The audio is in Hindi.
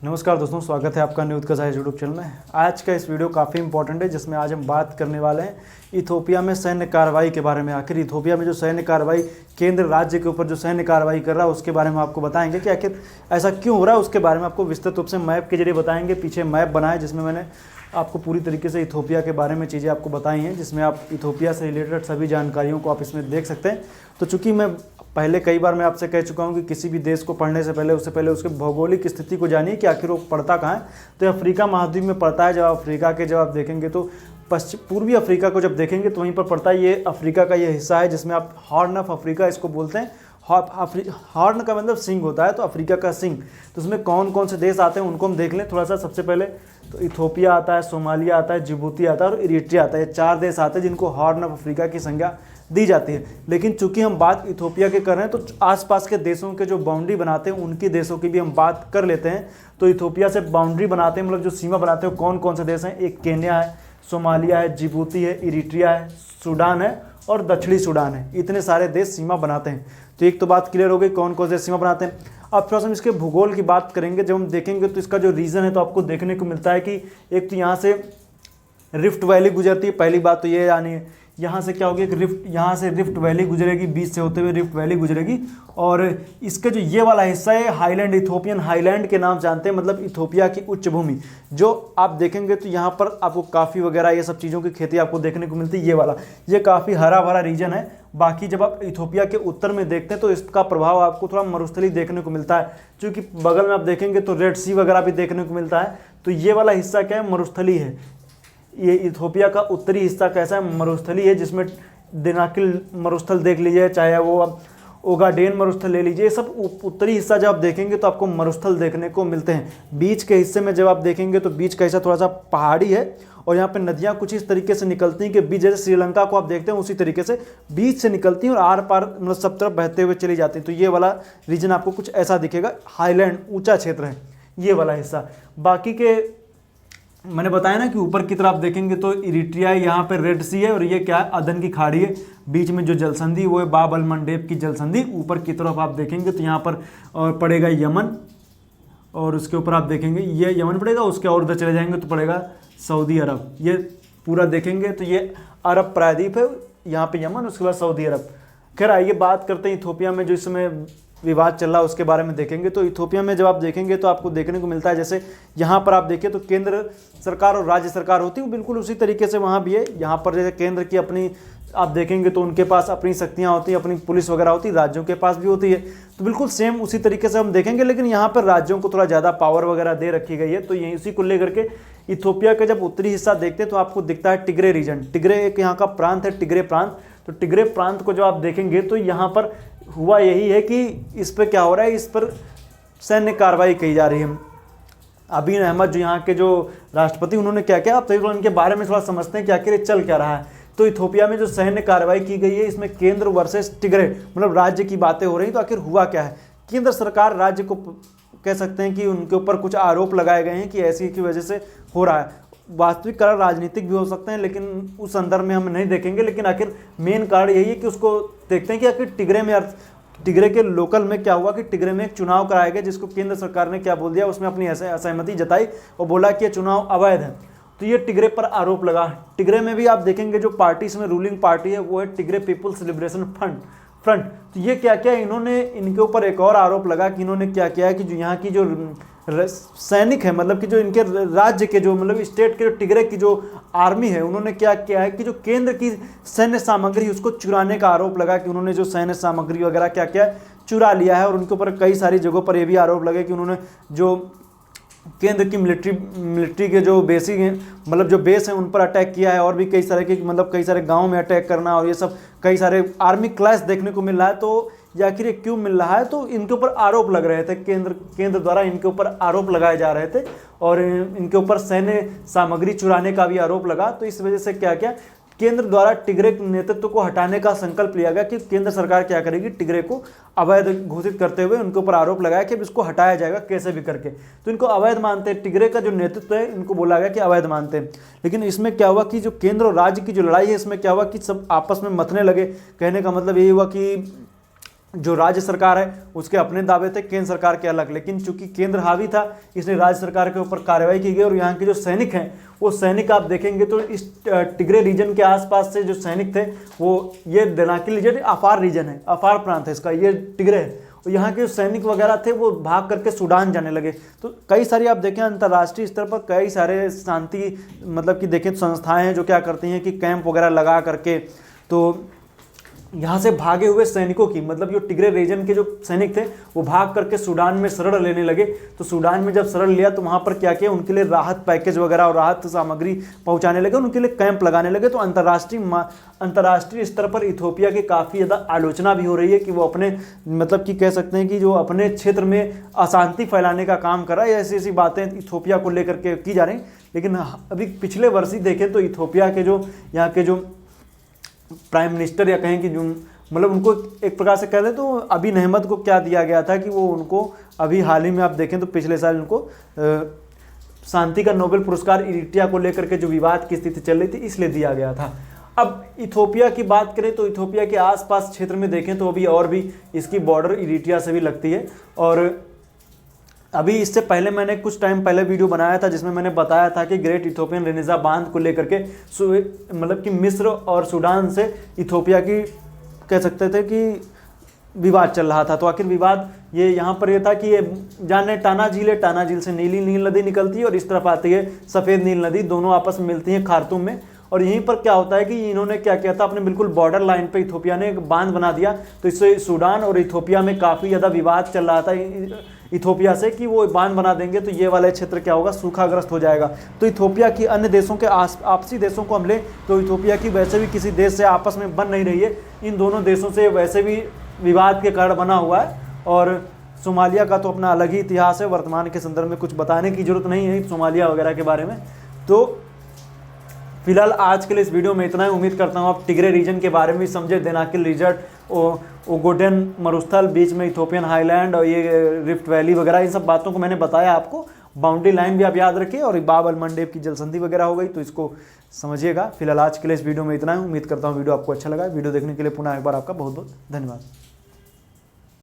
नमस्कार दोस्तों, स्वागत है आपका न्यूज़ का यूट्यूब चैनल में। आज का इस वीडियो काफ़ी इंपॉर्टेंट है, जिसमें आज हम बात करने वाले हैं इथोपिया में सैन्य कार्रवाई के बारे में। आखिर इथोपिया में जो सैन्य कार्रवाई, केंद्र राज्य के ऊपर जो सैन्य कार्रवाई कर रहा है, उसके बारे में आपको बताएंगे कि आखिर ऐसा क्यों हो रहा है। उसके बारे में आपको विस्तृत रूप से मैप के जरिए बताएंगे। पीछे मैप बना है जिसमें मैंने आपको पूरी तरीके से इथोपिया के बारे में चीज़ें आपको बताई हैं, जिसमें आप इथोपिया से रिलेटेड सभी जानकारियों को आप इसमें देख सकते हैं। तो चूंकि मैं पहले कई बार मैं आपसे कह चुका हूं कि किसी भी देश को पढ़ने से पहले उसके भौगोलिक स्थिति को जानिए कि आखिर वो पड़ता कहाँ है। तो अफ्रीका महाद्वीप में पड़ता है। जब अफ्रीका के जब आप देखेंगे तो पूर्वी अफ्रीका को जब देखेंगे तो वहीं पर पड़ता है। ये अफ्रीका का ये हिस्सा है जिसमें आप हॉर्न ऑफ अफ्रीका इसको बोलते हैं। हॉर्न का मतलब सिंग होता है, तो अफ्रीका का सिंग। तो उसमें कौन कौन से देश आते हैं उनको हम देख लें थोड़ा सा। सबसे पहले तो इथोपिया आता है, सोमालिया आता है, जिबूती आता है और इरिट्रिया आता है। ये 4 देश आते हैं जिनको हॉर्न ऑफ अफ्रीका की संज्ञा दी जाती है। लेकिन चूंकि हम बात इथोपिया के कर रहे हैं तो आसपास के देशों के जो बाउंड्री बनाते हैं उनकी देशों की भी हम बात कर लेते हैं। तो इथोपिया से बाउंड्री बनाते हैं, मतलब जो सीमा बनाते हैं, कौन कौन से देश हैं। एक केन्या है, सोमालिया है, जिबूती है, इरिट्रिया है, सूडान है और दक्षिणी सूडान है। इतने सारे देश सीमा बनाते हैं। तो एक तो बात क्लियर हो गई कौन कौन से सीमा बनाते हैं। अब थोड़ा सा हम इसके भूगोल की बात करेंगे। जब हम देखेंगे तो इसका जो रीजन है तो आपको देखने को मिलता है कि एक तो यहाँ से रिफ्ट वैली गुजरती है। पहली बात तो ये यानी यहाँ से क्या होगी, यहाँ से रिफ्ट वैली गुजरेगी, बीच से होते हुए रिफ्ट वैली गुजरेगी। और इसका जो ये वाला हिस्सा है हाईलैंड, इथोपियन हाईलैंड के नाम जानते हैं, मतलब इथोपिया की उच्च भूमि। जो आप देखेंगे तो यहाँ पर आपको काफ़ी वगैरह ये सब चीज़ों की खेती आपको देखने को मिलती है। ये वाला ये काफ़ी हरा भरा रीजन है। बाकी जब आप इथोपिया के उत्तर में देखते हैं तो इसका प्रभाव आपको थोड़ा मरुस्थली देखने को मिलता है, क्योंकि बगल में आप देखेंगे तो रेड सी वगैरह भी देखने को मिलता है। तो ये वाला हिस्सा क्या है, मरुस्थली है। ये इथोपिया का उत्तरी हिस्सा कैसा है, मरुस्थली है, जिसमें दिनाकिल मरुस्थल देख लीजिए, चाहे वो ओगाडेन मरुस्थल ले लीजिए। सब उत्तरी हिस्सा जब आप देखेंगे तो आपको मरुस्थल देखने को मिलते हैं। बीच के हिस्से में जब आप देखेंगे तो बीच का हिस्सा थोड़ा सा पहाड़ी है और यहाँ पे नदियाँ कुछ इस तरीके से निकलती हैं कि बीच, जैसे श्रीलंका को आप देखते हैं उसी तरीके से बीच से निकलती हैं और आर पार मतलब सब तरफ बहते हुए चली जाती हैं। तो ये वाला रीजन आपको कुछ ऐसा दिखेगा, हाईलैंड ऊँचा क्षेत्र है ये वाला हिस्सा। बाकी के मैंने बताया ना कि ऊपर की तरफ देखेंगे तो इरिट्रिया है, यहाँ पे रेड सी है और ये क्या है, अदन की खाड़ी है। बीच में जो जलसंधि वो है बाब अल मंडेब की जलसंधि। ऊपर की तरफ आप देखेंगे तो यहाँ पर पड़ेगा यमन और उसके ऊपर आप देखेंगे ये यमन पड़ेगा। उसके और उधर चले जाएंगे तो पड़ेगा सऊदी अरब। ये पूरा देखेंगे तो ये अरब प्रायद्वीप है, यहाँ पे यमन, उसके बाद सऊदी अरब। खैर आइए बात करते हैं इथोपिया में जो इस समय विवाद चल रहा है उसके बारे में देखेंगे। तो इथोपिया में जब आप देखेंगे तो आपको देखने को मिलता है, जैसे यहाँ पर आप देखिए तो केंद्र सरकार और राज्य सरकार होती है, बिल्कुल उसी तरीके से वहाँ भी है। यहाँ पर जैसे केंद्र की अपनी आप देखेंगे तो उनके पास अपनी शक्तियाँ होती हैं, अपनी पुलिस वगैरह होती है, राज्यों के पास भी होती है। तो बिल्कुल सेम उसी तरीके से हम देखेंगे, लेकिन यहाँ पर राज्यों को थोड़ा ज़्यादा पावर वगैरह दे रखी गई है। तो यही उसी को लेकर के इथोपिया का जब उत्तरी हिस्सा देखते हैं तो आपको दिखता है टिग्रे रीजन। टिग्रे एक यहाँ का प्रांत है, टिग्रे प्रांत। तो टिग्रे प्रांत को जब आप देखेंगे तो यहाँ पर हुआ यही है कि इस पर क्या हो रहा है, इस पर सैन्य कार्रवाई की जा रही है। अबीन अहमद जो यहाँ के जो राष्ट्रपति, उन्होंने क्या किया, आप तो इनके बारे में थोड़ा समझते हैं कि आखिर चल क्या रहा है। तो इथोपिया में जो सैन्य कार्रवाई की गई है इसमें केंद्र वर्सेस टिग्रे, मतलब राज्य की बातें हो रही। तो आखिर हुआ क्या है, केंद्र सरकार राज्य को कह सकते हैं कि उनके ऊपर कुछ आरोप लगाए गए हैं कि ऐसी की वजह से हो रहा है। वास्तविक कारण राजनीतिक भी हो सकते हैं, लेकिन उस संदर्भ में हम नहीं देखेंगे। लेकिन आखिर मेन कारण यही है कि उसको देखते हैं कि आखिर टिग्रे के लोकल में क्या हुआ कि टिग्रे में एक चुनाव कराया गया, जिसको केंद्र सरकार ने क्या बोल दिया, उसमें अपनी असहमति जताई और बोला कि ये चुनाव अवैध है। तो ये टिग्रे पर आरोप लगा। टिग्रे में भी आप देखेंगे जो पार्टी इसमें रूलिंग पार्टी है वो है टिग्रे पीपुल्स लिबरेशन फ्रंट। तो ये क्या क्या इन्होंने, इनके ऊपर एक और आरोप लगा कि इन्होंने क्या किया है कि जो यहाँ की जो सैनिक है, मतलब कि जो इनके राज्य के जो मतलब स्टेट के टिग्रे की जो आर्मी है, उन्होंने क्या किया है कि जो केंद्र की सैन्य सामग्री उसको चुराने का आरोप लगा कि उन्होंने जो सैन्य सामग्री वगैरह क्या क्या चुरा लिया है। और उनके ऊपर कई सारी जगहों पर यह भी आरोप लगे कि उन्होंने जो केंद्र की मिलिट्री के जो बेसिक हैं, मतलब जो बेस हैं, उन पर अटैक किया है। और भी कई सारे के मतलब कई सारे गाँव में अटैक करना और ये सब कई सारे आर्मी क्लैश देखने को मिल रहा है। तो आखिर ये क्यों मिल रहा है, तो इनके ऊपर आरोप लग रहे थे, केंद्र द्वारा इनके ऊपर आरोप लगाए जा रहे थे और इनके ऊपर सैन्य सामग्री चुराने का भी आरोप लगा। तो इस वजह से क्या क्या केंद्र द्वारा टिग्रे नेतृत्व को हटाने का संकल्प लिया गया कि केंद्र सरकार क्या करेगी, टिग्रे को अवैध घोषित करते हुए उनके ऊपर आरोप लगाया कि इसको हटाया जाएगा कैसे भी करके। तो इनको अवैध मानते हैं, टिग्रे का जो नेतृत्व है इनको बोला गया कि अवैध मानते हैं। लेकिन इसमें क्या हुआ कि जो केंद्र और राज्य की जो लड़ाई है इसमें क्या हुआ कि सब आपस में मथने लगे। कहने का मतलब यही हुआ कि जो राज्य सरकार है उसके अपने दावे थे, केंद्र सरकार के अलग। लेकिन चूंकि केंद्र हावी था इसलिए राज्य सरकार के ऊपर कार्रवाई की गई और यहाँ के जो सैनिक हैं वो सैनिक आप देखेंगे तो इस टिग्रे रीजन के आसपास से जो सैनिक थे वो, ये देनाकिल रीजन अफार रीजन है, अफार प्रांत है इसका, ये टिग्रे है। और यहाँ के जो सैनिक वगैरह थे वो भाग करके सूडान जाने लगे। तो कई सारी आप देखें अंतर्राष्ट्रीय स्तर पर कई सारे शांति मतलब कि देखें संस्थाएं हैं जो क्या करती हैं कि कैंप वगैरह लगा करके तो यहाँ से भागे हुए सैनिकों की, मतलब जो टिग्रे रीजन के जो सैनिक थे वो भाग करके सूडान में शरण लेने लगे। तो सूडान में जब शरण लिया तो वहाँ पर क्या किया, उनके लिए राहत पैकेज वगैरह और राहत सामग्री पहुँचाने लगे, उनके लिए कैंप लगाने लगे। तो अंतर्राष्ट्रीय स्तर पर इथोपिया की काफ़ी ज़्यादा आलोचना भी हो रही है कि वो अपने मतलब कि कह सकते हैं कि जो अपने क्षेत्र में अशांति फैलाने का काम कर रहा है, ऐसी ऐसी बातें इथोपिया को लेकर के की जा रही। लेकिन अभी पिछले वर्ष ही देखें तो इथोपिया के जो यहाँ के जो प्राइम मिनिस्टर या कहें कि जो मतलब उनको एक प्रकार से कह दें तो अबी अहमद को क्या दिया गया था कि वो उनको अभी हाल ही में आप देखें तो पिछले साल उनको शांति का नोबेल पुरस्कार इरिट्रिया को लेकर के जो विवाद की स्थिति चल रही थी इसलिए दिया गया था। अब इथोपिया की बात करें तो इथोपिया के आसपास क्षेत्र में देखें तो अभी और भी इसकी बॉर्डर इरिट्रिया से भी लगती है। और अभी इससे पहले मैंने कुछ टाइम पहले वीडियो बनाया था जिसमें मैंने बताया था कि ग्रेट इथोपियन रेनेसा बांध को लेकर के मतलब कि मिस्र और सूडान से इथोपिया की कह सकते थे कि विवाद चल रहा था। तो आखिर विवाद ये यहाँ पर ये था कि ये जाने टाना झील है, टाना झील से नीली नील नदी निकलती है और इस तरफ आती है सफ़ेद नील नदी, दोनों आपस में मिलती हैं खार्तूम में। और यहीं पर क्या होता है कि इन्होंने क्या किया था, अपने बिल्कुल बॉर्डर लाइन पे इथोपिया ने एक बांध बना दिया। तो इससे सूडान और इथोपिया में काफ़ी ज़्यादा विवाद चल रहा था इथोपिया से कि वो बांध बना देंगे तो ये वाला क्षेत्र क्या होगा, सूखाग्रस्त हो जाएगा। तो इथोपिया की अन्य देशों के आपसी देशों को हम लें तो इथोपिया की वैसे भी किसी देश से आपस में बन नहीं रही है, इन दोनों देशों से वैसे भी विवाद के कारण बना हुआ है। और सोमालिया का तो अपना अलग ही इतिहास है, वर्तमान के संदर्भ में कुछ बताने की जरूरत नहीं है सोमालिया वगैरह के बारे में। तो फिलहाल आज के लिए इस वीडियो में इतना ही। उम्मीद करता हूँ आप टिग्रे रीजन के बारे में भी समझे, देनाकिल रीजन, ओगोडेन मरुस्थल, बीच में इथोपियन हाईलैंड और ये रिफ्ट वैली वगैरह, इन सब बातों को मैंने बताया आपको। बाउंड्री लाइन भी आप याद रखिए और बाब अल मंडेब की जल संधि वगैरह हो गई तो इसको समझिएगा। फिलहाल आज के लिए इस वीडियो में इतना ही। उम्मीद करता हूँ वीडियो आपको अच्छा लगा। वीडियो देखने के लिए पुनः एक बार आपका बहुत बहुत धन्यवाद।